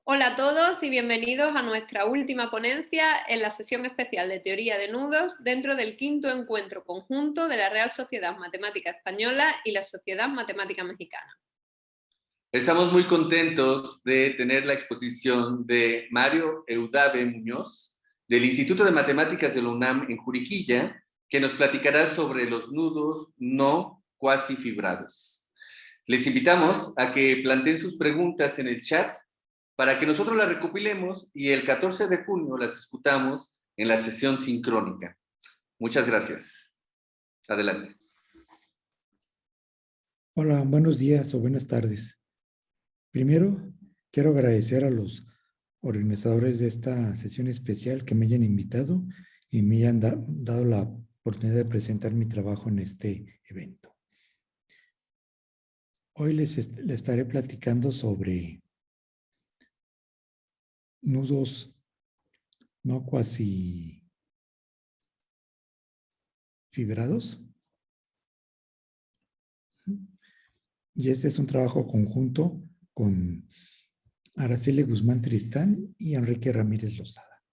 Hola a todos y bienvenidos a nuestra última ponencia en la sesión especial de teoría de nudos dentro del quinto encuentro conjunto de la Real Sociedad Matemática Española y la Sociedad Matemática Mexicana. Estamos muy contentos de tener la exposición de Mario Eudave Muñoz del Instituto de Matemáticas de la UNAM en Juriquilla, que nos platicará sobre los nudos no cuasifibrados. Les invitamos a que planteen sus preguntas en el chat para que nosotros las recopilemos y el 14 de junio las discutamos en la sesión sincrónica. Muchas gracias. Adelante. Hola, buenos días o buenas tardes. Primero, quiero agradecer a los organizadores de esta sesión especial que me hayan invitado y me hayan dado la oportunidad de presentar mi trabajo en este evento. Hoy les estaré platicando sobre nudos no cuasifibrados. Y este es un trabajo conjunto con Araceli Guzmán Tristán y Enrique Ramírez Lozada.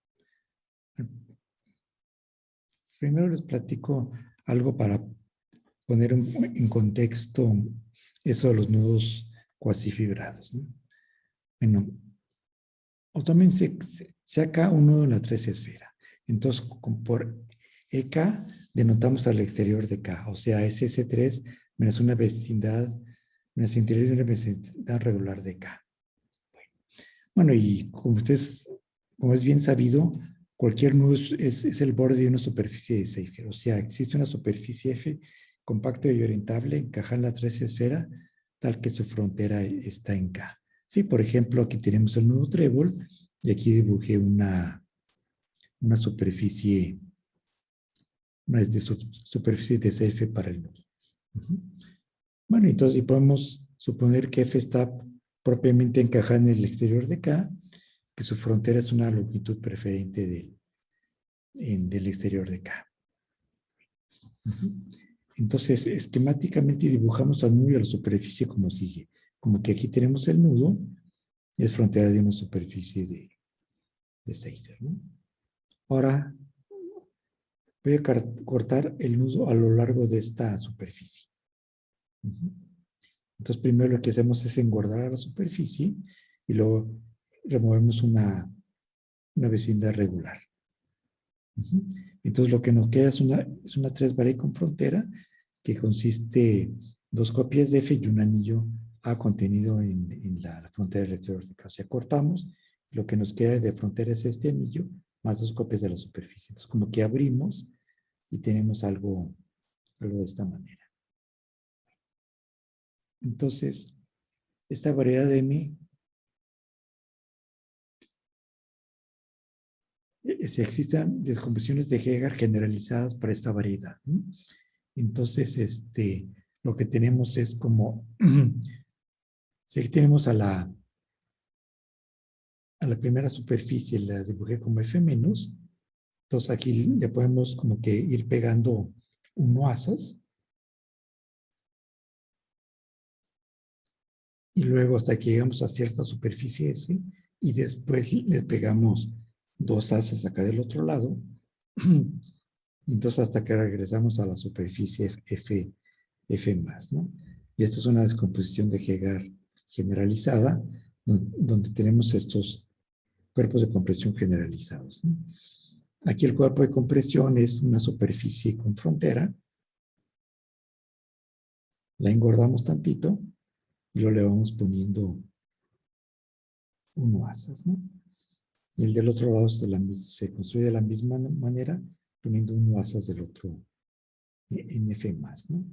Primero les platico algo para poner en contexto eso de los nudos cuasifibrados, ¿no? Bueno, o también se saca un nudo en la tres esfera. Entonces, por EK denotamos al exterior de K, o sea, es S3 menos una vecindad, menos interior de una vecindad regular de K. Bueno, y como es bien sabido, cualquier nudo es el borde de una superficie de Seifer. O sea, existe una superficie F compacta y orientable, encajada en la tres esfera, tal que su frontera está en K. Sí, por ejemplo, aquí tenemos el nudo trébol y aquí dibujé una superficie, superficie de Seifer para el nudo. Bueno, entonces podemos suponer que F está propiamente encajada en el exterior de K, que su frontera es una longitud preferente del exterior de K. Entonces, esquemáticamente dibujamos al nudo y a la superficie como sigue. Como que aquí tenemos el nudo, y es frontera de una superficie de Seifer, ¿no? Ahora, voy a cortar el nudo a lo largo de esta superficie. Entonces, primero lo que hacemos es engordar a la superficie y luego removemos una vecindad regular. Entonces, lo que nos queda es una tres varie con frontera que consiste dos copias de F y un anillo A contenido en la frontera del exterior de K. O sea, cortamos, lo que nos queda de frontera es este anillo más dos copias de la superficie. Entonces, como que abrimos y tenemos algo de esta manera. Entonces, esta variedad de M, si existen descomposiciones de Hegar generalizadas para esta variedad, ¿no? Entonces, lo que tenemos es como, si tenemos a la primera superficie, la dibujé como F menos, entonces aquí le podemos como que ir pegando uno asas, y luego hasta que llegamos a cierta superficie S, y después le pegamos dos asas acá del otro lado, entonces hasta que regresamos a la superficie F más, ¿no? Y esta es una descomposición de Hegar generalizada, donde tenemos estos cuerpos de compresión generalizados, ¿no? Aquí el cuerpo de compresión es una superficie con frontera, la engordamos tantito y luego le vamos poniendo uno asas, ¿no? Y el del otro lado se construye de la misma manera, poniendo uno asas del otro en F más, ¿no?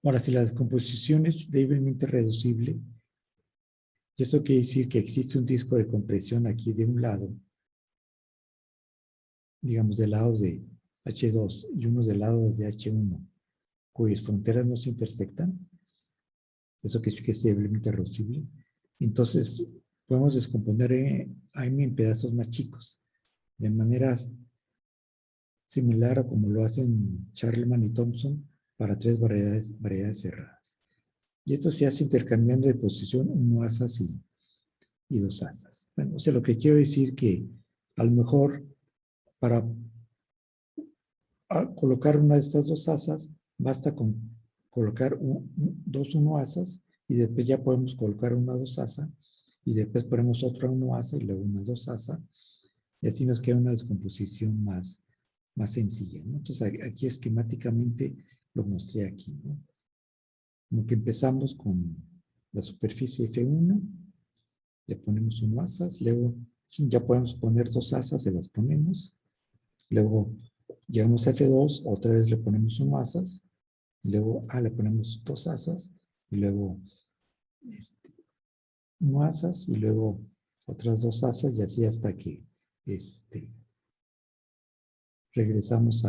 Ahora, si la descomposición es débilmente reducible, y eso quiere decir que existe un disco de compresión aquí de un lado, digamos del lado de H2 y uno del lado de H1, cuyas fronteras no se intersectan, eso quiere decir que es débilmente reducible, entonces podemos descomponer a M en pedazos más chicos, de manera similar a como lo hacen Charlman y Thompson para tres variedades cerradas. Y esto se hace intercambiando de posición 1 asas y 2 asas. Bueno, o sea, lo que quiero decir que a lo mejor para colocar una de estas 2 asas, basta con colocar 2 1 asas y después ya podemos colocar una 2 asa y después ponemos otra 1 asa y luego una 2 asa y así nos queda una descomposición más sencilla, ¿no? Entonces aquí esquemáticamente lo mostré aquí, ¿no? Como que empezamos con la superficie F1, le ponemos 1 asas, luego ya podemos poner 2 asas, se las ponemos, luego llegamos a F2, otra vez le ponemos 1 asas, y luego le ponemos 2 asas, y luego 1 asas, y luego otras 2 asas, y así hasta que regresamos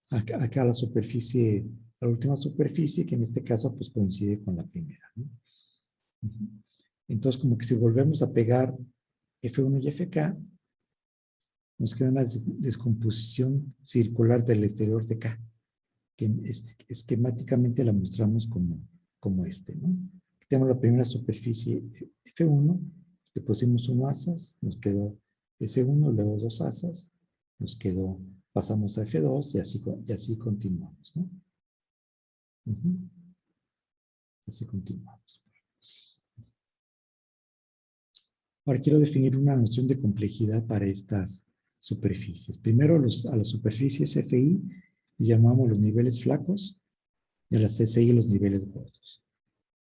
acá a la superficie, a la última superficie, que en este caso pues coincide con la primera, ¿no? Entonces, como que si volvemos a pegar F1 y FK, nos queda una descomposición circular del exterior de K, que esquemáticamente la mostramos como ¿no? Tenemos la primera superficie F1, le pusimos 1 asas, nos quedó S1, luego 2 asas, nos quedó, pasamos a F2 y así continuamos, ¿no? Así continuamos. Ahora quiero definir una noción de complejidad para estas superficies. Primero a las superficies FI les llamamos los niveles flacos y a las SI los niveles gordos.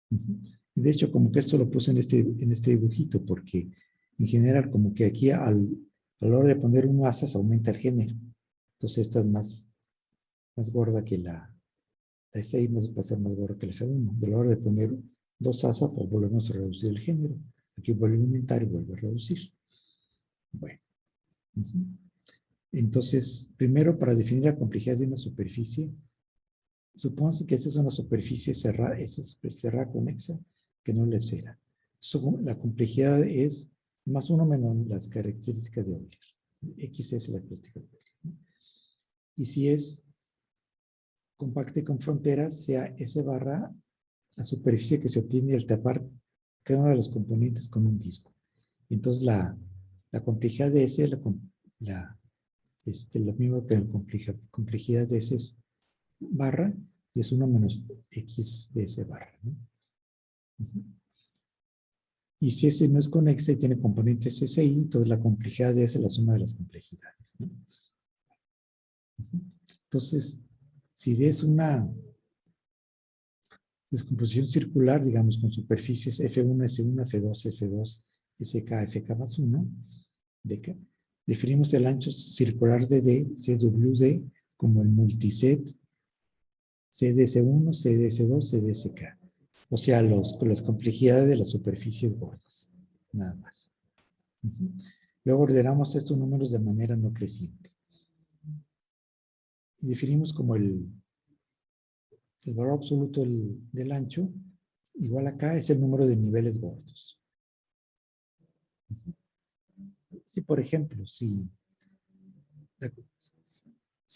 De hecho, como que esto lo puse en este dibujito porque en general como que aquí a la hora de poner un asas aumenta el género. Entonces esta es más gorda que la SI, va a ser más gorda que la F1. De la hora de poner 2 asas, pues volvemos a reducir el género. Aquí vuelve a aumentar y vuelve a reducir. Bueno. Entonces, primero, para definir la complejidad de una superficie, supónganse que esta es una superficie cerrada, conexa, que no es la esfera. La complejidad es más 1 menos las características de Euler. X es la característica de Euler, ¿no? Y si es compacta y con fronteras, sea S barra la superficie que se obtiene al tapar cada uno de los componentes con un disco. Entonces, la complejidad de S es lo mismo que la complejidad de S es barra y es 1 menos X de S barra, ¿no? Y si S no es conexa y tiene componentes SI, entonces la complejidad de S es la suma de las complejidades, ¿no? Entonces, si es una descomposición circular, digamos, con superficies F1, S1, F2, S2, SK, FK más 1, DK, definimos el ancho circular de D, CWD, como el multiset CDS1, CDS2, CDSK. O sea, las complejidades de las superficies gordas. Nada más. Luego ordenamos estos números de manera no creciente. Y definimos como el valor absoluto del ancho, igual acá, es el número de niveles gordos. Si, por ejemplo, si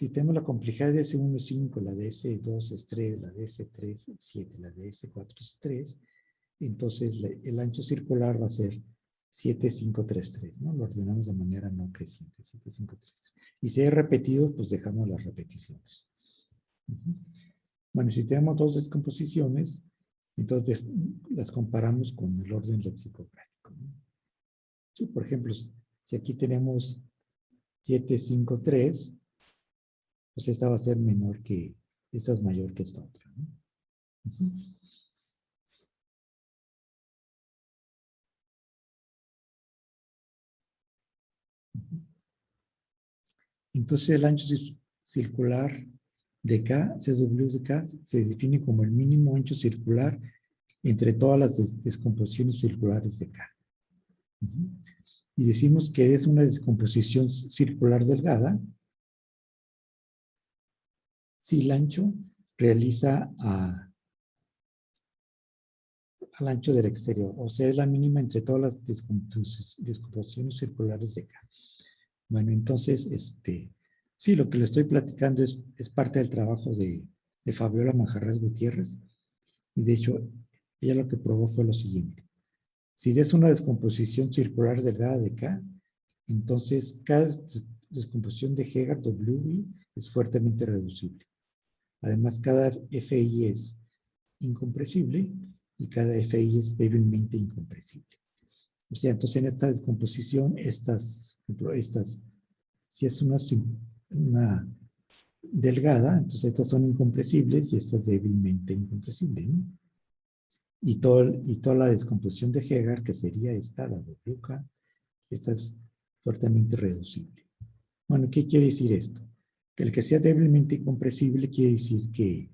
tenemos la complejidad de S1 es 5, la de S2 es 3, la de S3 es 7, la de S4 es 3, entonces el ancho circular va a ser 7, 5, 3, 3, ¿no? Lo ordenamos de manera no creciente, 7, 5, 3, 3. Y si es repetido, pues dejamos las repeticiones. Bueno, si tenemos 2 descomposiciones, entonces las comparamos con el orden lexicográfico, ¿no? Sí, por ejemplo, si aquí tenemos 7, 5, 3, pues esta va a ser menor que, esta es mayor que esta otra, ¿no? Entonces el ancho circular de K, CW de K, se define como el mínimo ancho circular entre todas las descomposiciones circulares de K. Y decimos que es una descomposición circular delgada si el ancho realiza al ancho del exterior, o sea, es la mínima entre todas las descomposiciones circulares de K. Bueno, entonces, sí, lo que le estoy platicando es parte del trabajo de Fabiola Manjarrés Gutiérrez, Y de hecho, ella lo que probó fue lo siguiente. Si es una descomposición circular delgada de K, entonces cada descomposición de Hegar WI es fuertemente reducible. Además, cada FI es incompresible y cada FI es débilmente incompresible. O sea, entonces en esta descomposición, si es una delgada, entonces estas son incompresibles y estas débilmente incompresibles, ¿no? Y toda la descomposición de Hegar, que sería esta, la WK, esta es fuertemente reducible. Bueno, ¿qué quiere decir esto? Que el que sea débilmente incompresible quiere decir que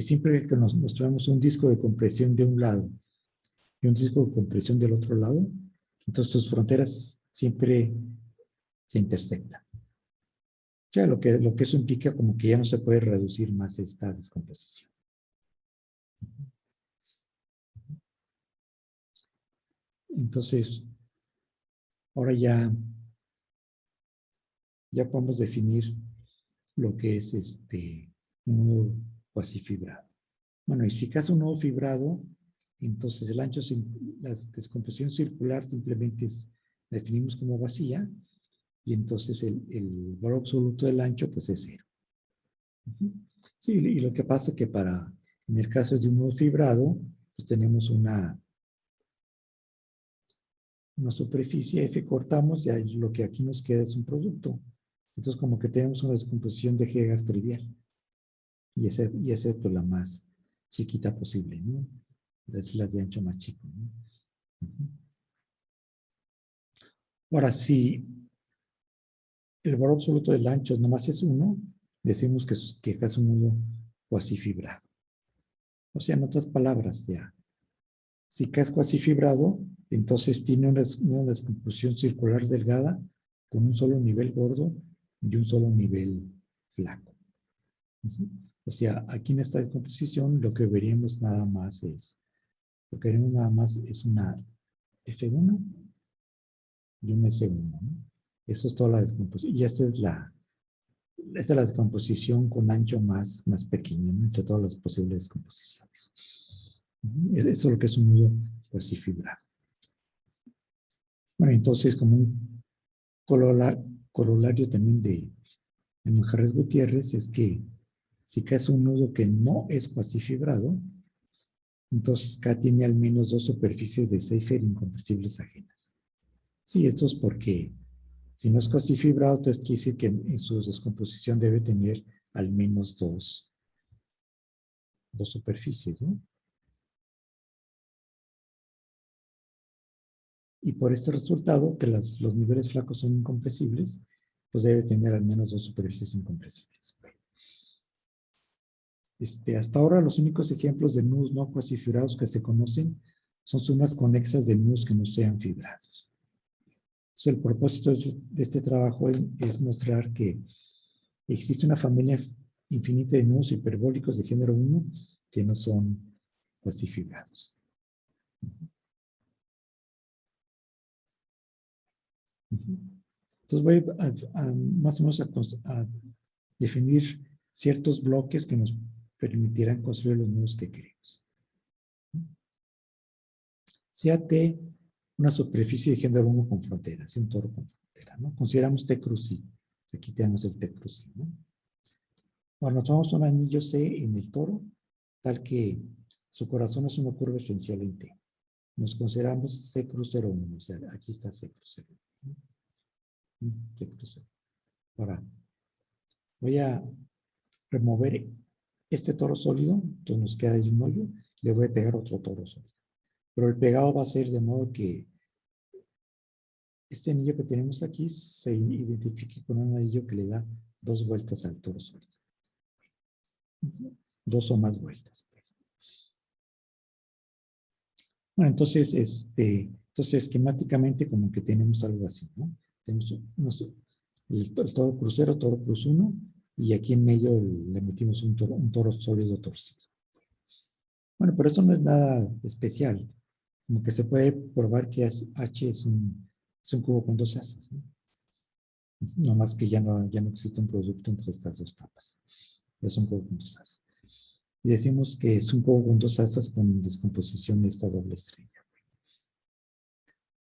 siempre que nos mostramos un disco de compresión de un lado y un disco de compresión del otro lado, entonces sus fronteras siempre se intersectan. O sea, lo que eso implica como que ya no se puede reducir más esta descomposición. Entonces, ahora ya podemos definir lo que es un nudo cuasi fibrado. Bueno, y si caso un nudo fibrado, entonces el ancho, la descomposición circular simplemente la definimos como vacía, y entonces el valor absoluto del ancho pues es 0. Sí, y lo que pasa es que en el caso de un nudo fibrado, pues tenemos una superficie F, cortamos, y lo que aquí nos queda es un producto. Entonces como que tenemos una descomposición de Hegar trivial. Y esa es pues, la más chiquita posible, ¿no? Las de ancho más chico, ¿no? Ahora, si el valor absoluto del ancho nomás es 1, decimos que es un nudo cuasi fibrado. O sea, en otras palabras, ya. Si K es cuasi fibrado, entonces tiene una descomposición circular delgada con un solo nivel gordo y un solo nivel flaco. O sea, aquí en esta descomposición lo que veríamos nada más es una F1 y un S1, ¿no? Eso es toda la descomposición. Y esta es la descomposición con ancho más pequeño, ¿no? Entre todas las posibles descomposiciones. Eso es lo que es un nudo cuasi fibrado. Bueno, entonces, como un corolario también de Manjarres Gutiérrez, es que si K es un nudo que no es cuasi fibrado, entonces K tiene al menos 2 superficies de Seyfert incompresibles ajenas. Sí, esto es porque si no es cuasi fibrado, entonces quiere decir que en su descomposición debe tener al menos dos superficies, ¿no? Y por este resultado, que los niveles flacos son incompresibles, pues debe tener al menos 2 superficies incompresibles. Hasta ahora los únicos ejemplos de nudos no cuasi fibrados que se conocen son sumas conexas de nudos que no sean fibrados. Entonces, el propósito de este trabajo es mostrar que existe una familia infinita de nudos hiperbólicos de género 1 que no son cuasi fibrados. Entonces voy más o menos a definir ciertos bloques que nos permitirán construir los nudos que queremos. Sea T una superficie de género 1 con frontera, sea un toro con frontera, ¿no? Consideramos T cruz I. Aquí tenemos el T cruz I, ¿no? Bueno, nos tomamos un anillo C en el toro, tal que su corazón es una curva esencial en T. Nos consideramos C cruz 0,1, o sea, aquí está C cruz 0,1. C cruz 0. Ahora, voy a remover este toro sólido, entonces nos queda ahí un hoyo, le voy a pegar otro toro sólido. Pero el pegado va a ser de modo que este anillo que tenemos aquí se identifique con un anillo que le da 2 vueltas al toro sólido. 2 o más vueltas. Bueno, entonces, esquemáticamente como que tenemos algo así, ¿no? Tenemos el toro crucero, toro cruz 1, y aquí en medio le metimos un toro sólido torcido. Bueno, pero eso no es nada especial. Como que se puede probar que H es un cubo con 2 haces, ¿no? No más que ya no existe un producto entre estas dos capas. Es un cubo con 2 haces. Y decimos que es un poco con dos astas con descomposición de esta doble estrella.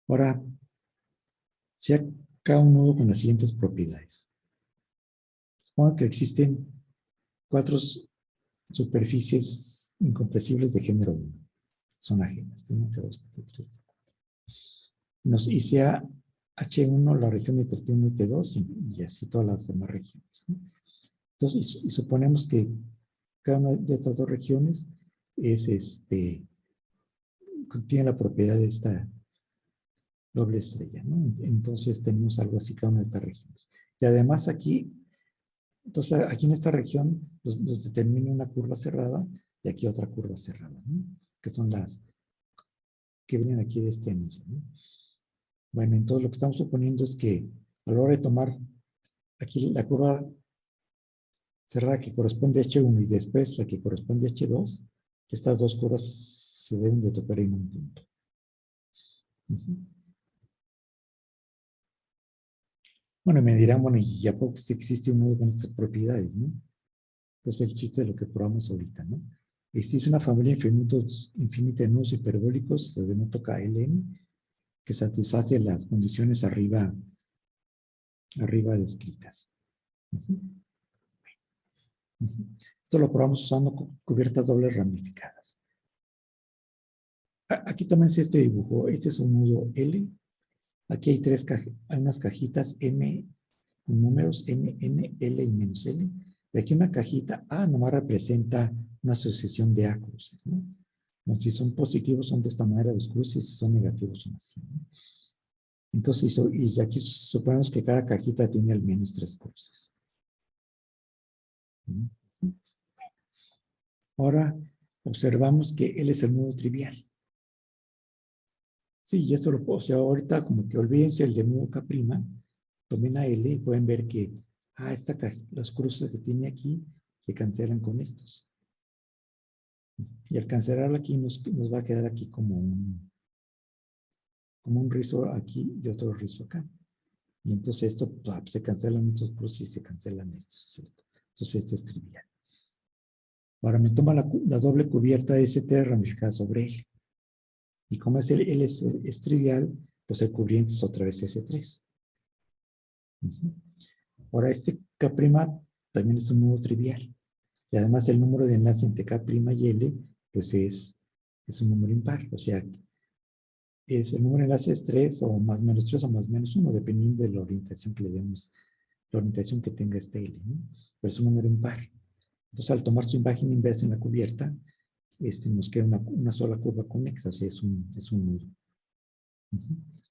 Ahora, si acá un nudo con las siguientes propiedades. Supongo que existen 4 superficies incompresibles de género 1. Son ajenas. T1, T2, T3, T4. Y sea H1 la región de T1 y T2 y así todas las demás regiones, ¿no? Entonces, y suponemos que cada una de estas dos regiones tiene la propiedad de esta doble estrella, ¿no? Entonces tenemos algo así cada una de estas regiones. Y además aquí, entonces aquí en esta región nos determina una curva cerrada y aquí otra curva cerrada, ¿no? Que son las que vienen aquí de este anillo, ¿no? Bueno, entonces lo que estamos suponiendo es que a la hora de tomar aquí la curva cerrada que corresponde a H1 y después la que corresponde a H2, estas dos curvas se deben de tocar en un punto. Bueno, me dirán, bueno, y ya poco si existe un nudo con estas propiedades, ¿no? Entonces el chiste de lo que probamos ahorita, ¿no? Existe una familia infinita de nudos hiperbólicos, lo denoto KLM, que satisface las condiciones arriba descritas. Esto lo probamos usando cubiertas dobles ramificadas. Aquí tómense este dibujo. Este es un nudo L. Aquí hay unas cajitas M con números M, N, L y menos L. Y aquí una cajita A nomás representa una asociación de A cruces, ¿no? Entonces, si son positivos son de esta manera los cruces, si son negativos son así, ¿no? Entonces, y aquí suponemos que cada cajita tiene al menos 3 cruces. Ahora observamos que L es el nudo trivial. Sí, y esto lo puedo, o sea, ahorita como que olvídense el de nudo K', tomen a L y pueden ver que los cruces que tiene aquí se cancelan con estos. Y al cancelar aquí nos va a quedar aquí como un rizo aquí y otro rizo acá. Y entonces esto se cancelan estos cruces y se cancelan estos, ¿cierto? Entonces este es trivial. Ahora me toma la doble cubierta de ST ramificada sobre L. Y como L es trivial, pues el cubriente es otra vez S3. Ahora este K' también es un nudo trivial. Y además el número de enlace entre K' y L, pues es un número impar. O sea, el número de enlace es 3 o más menos 3 o más menos 1, dependiendo de la orientación que le demos, la orientación que tenga este L, ¿no? Pero es un número impar. Entonces, al tomar su imagen inversa en la cubierta, nos queda una sola curva conexa, o sea, es un nudo.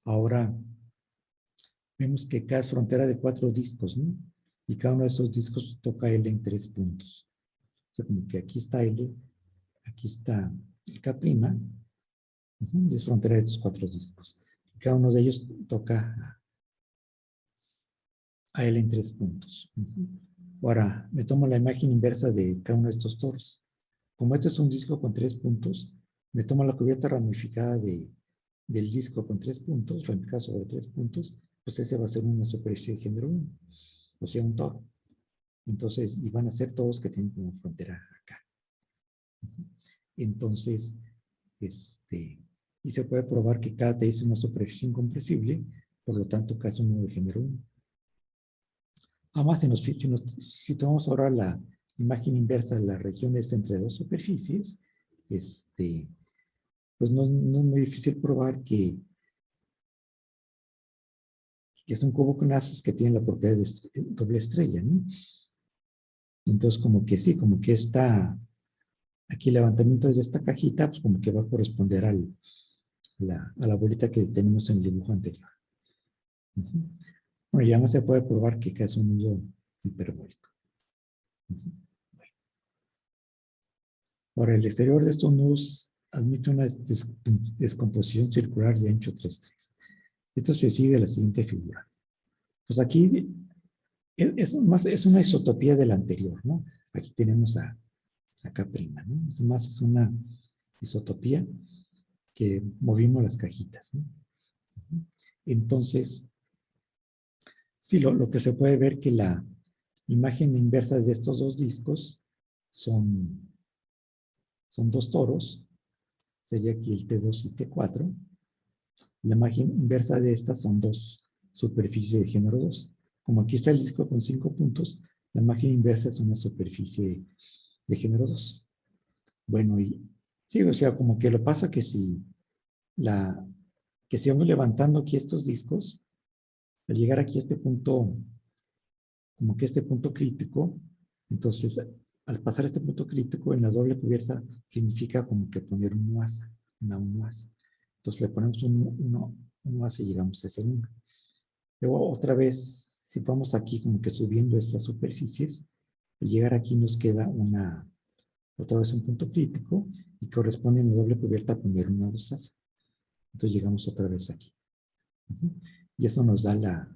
Ahora, vemos que K es frontera de 4 discos, ¿no? Y cada uno de esos discos toca L en 3 puntos. O sea, como que aquí está L, aquí está el K', es frontera de estos 4 discos. Y cada uno de ellos toca a L en 3 puntos. Ahora, me tomo la imagen inversa de cada uno de estos toros. Como este es un disco con 3 puntos, me tomo la cubierta ramificada del disco con 3 puntos, ramificada sobre 3 puntos, pues ese va a ser una superficie de género 1, o sea, un toro. Entonces, y van a ser todos que tienen como frontera acá. Entonces, y se puede probar que K es una superficie incompresible, por lo tanto, K es un nudo de género 1. Además, si tomamos ahora la imagen inversa de las regiones entre dos superficies, pues no es muy difícil probar que es un cubo con haces que tiene la propiedad de doble estrella, ¿no? Entonces, como que sí, como que aquí el levantamiento de esta cajita, pues como que va a corresponder a la bolita que tenemos en el dibujo anterior. Bueno, ya no se puede probar que acá es un nudo hiperbólico. Ahora, el exterior de estos nudos admite una descomposición circular de ancho 3,3. Esto se sigue de la siguiente figura. Pues aquí es una isotopía de la anterior, ¿no? Aquí tenemos a K', ¿no? Es una isotopía que movimos las cajitas, ¿no? Entonces, sí, lo que se puede ver que la imagen inversa de estos dos discos son son dos toros, sería aquí el T2 y T4. La imagen inversa de estas son dos superficies de género 2. Como aquí está el disco con 5 puntos, la imagen inversa es una superficie de género 2. Bueno, y sí, o sea, como que lo pasa que si vamos levantando aquí estos discos, al llegar aquí a este punto, como que este punto crítico, entonces al pasar este punto crítico en la doble cubierta significa como que poner un UASA, una UASA. Entonces le ponemos un UASA y llegamos a ese 1. Luego otra vez, si vamos aquí como que subiendo estas superficies, al llegar aquí nos queda otra vez un punto crítico y corresponde en la doble cubierta a poner una 2-asa. Entonces llegamos otra vez aquí. Y eso nos da la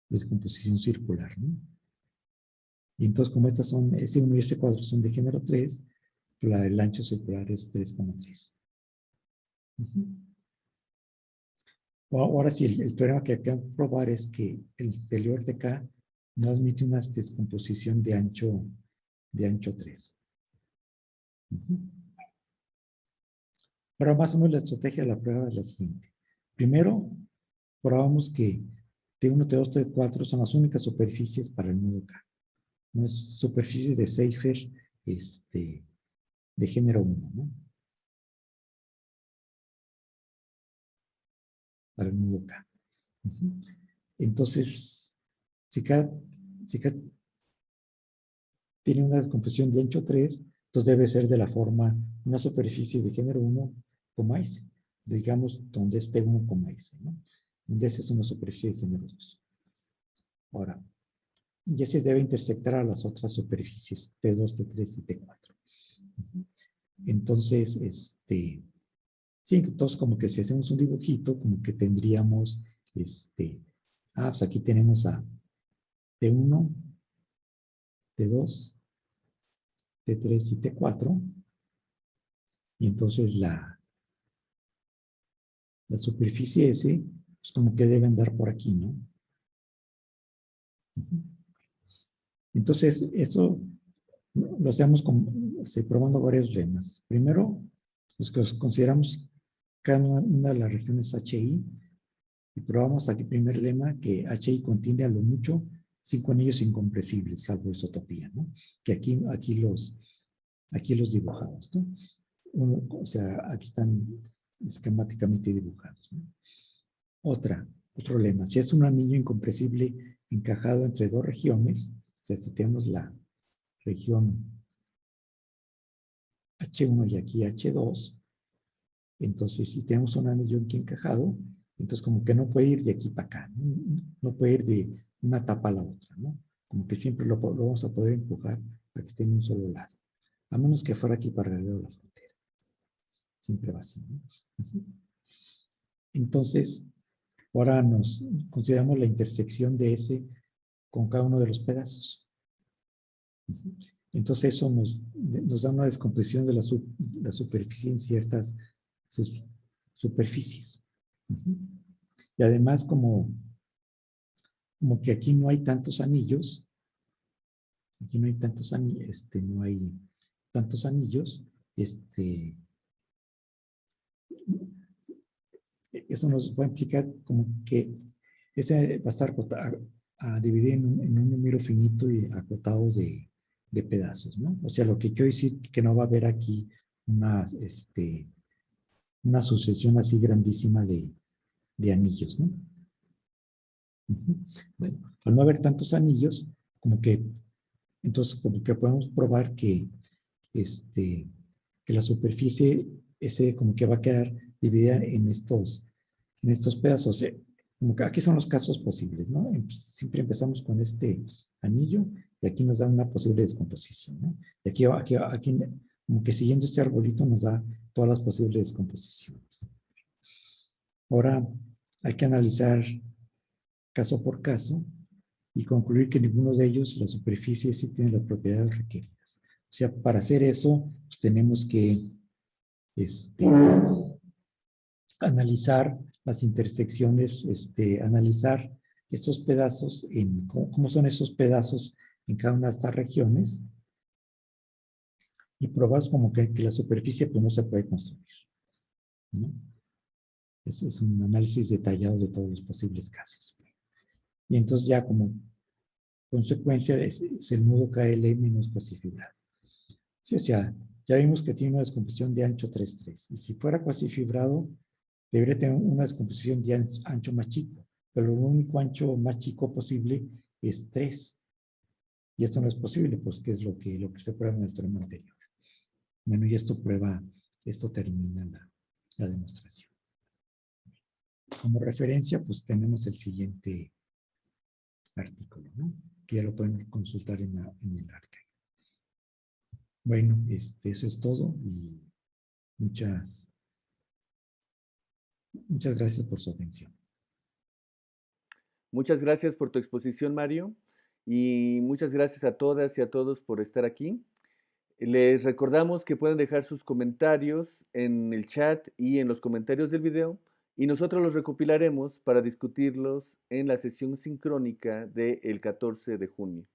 descomposición circular, ¿no? Y entonces como estas son, S1 y S4 son de género 3, el ancho circular es 3,3. Ahora sí, el teorema que acabo de probar es que el exterior de acá no admite una descomposición de ancho 3. Ahora más o menos la estrategia de la prueba es la siguiente. Primero, probamos que T1, T2, T4 son las únicas superficies para el nudo K. No es superficie de Seifer de género 1, ¿no? Para el nudo K. Entonces, si K tiene una descomposición de ancho 3, entonces debe ser de la forma una superficie de género 1, S. Digamos, donde esté 1, S, ¿no? Donde S es una superficie de género 2. Ahora, ya se debe intersectar a las otras superficies, T2, T3 y T4. Entonces, sí, entonces como que si hacemos un dibujito, como que tendríamos, pues aquí tenemos a T1, T2, T3 y T4, y entonces la superficie S, pues como que debe andar por aquí, ¿no? Entonces, eso lo hacemos probando varios lemas. Primero, pues consideramos cada una de las regiones HI y probamos aquí primer lema que HI contiene a lo mucho 5 anillos incompresibles, salvo isotopía, ¿no? Que aquí los dibujamos, ¿no? O sea, aquí están esquemáticamente dibujados, ¿no? Otro lema, si es un anillo incompresible encajado entre dos regiones, o sea, si tenemos la región H1 y aquí H2, entonces si tenemos un anillo aquí encajado, entonces como que no puede ir de aquí para acá, no puede ir de una tapa a la otra, ¿no? Como que siempre lo vamos a poder empujar para que esté en un solo lado, a menos que fuera aquí paralelo a la frontera. Siempre va así, ¿no? Entonces, ahora nos consideramos la intersección de S con cada uno de los pedazos. Entonces eso nos da una descomposición de la superficie en ciertas superficies. Y además como que aquí no hay tantos anillos, no hay tantos anillos, eso nos va a implicar como que ese va a estar dividido en un número finito y acotado de pedazos, ¿no? O sea, lo que quiero decir que no va a haber aquí una sucesión así grandísima de anillos, ¿no? Bueno, al no haber tantos anillos, entonces como que podemos probar que la superficie como que va a quedar dividida en estos pedazos. Como que aquí son los casos posibles, ¿no? Siempre empezamos con este anillo y aquí nos da una posible descomposición, ¿no? Y aquí como que siguiendo este arbolito nos da todas las posibles descomposiciones. Ahora hay que analizar caso por caso y concluir que ninguno de ellos, la superficie, sí tiene las propiedades requeridas. O sea, para hacer eso, pues tenemos que analizar las intersecciones, analizar estos pedazos, cómo son esos pedazos en cada una de estas regiones, y probas como que la superficie pues no se puede construir, ¿no? Es un análisis detallado de todos los posibles casos. Y entonces ya como consecuencia es el nudo KLM no es cuasifibrado. Sí, o sea, ya vimos que tiene una descomposición de ancho 3,3. Y si fuera cuasifibrado, debería tener una descomposición de ancho más chico. Pero el único ancho más chico posible es 3. Y esto no es posible, pues que es lo que se prueba en el teorema anterior. Bueno, y esto termina la demostración. Como referencia, pues tenemos el siguiente artículo, ¿no? Que ya lo pueden consultar en el archive. Bueno, eso es todo y muchas gracias por su atención. Muchas gracias por tu exposición, Mario, y muchas gracias a todas y a todos por estar aquí. Les recordamos que pueden dejar sus comentarios en el chat y en los comentarios del video y nosotros los recopilaremos para discutirlos en la sesión sincrónica del 14 de junio.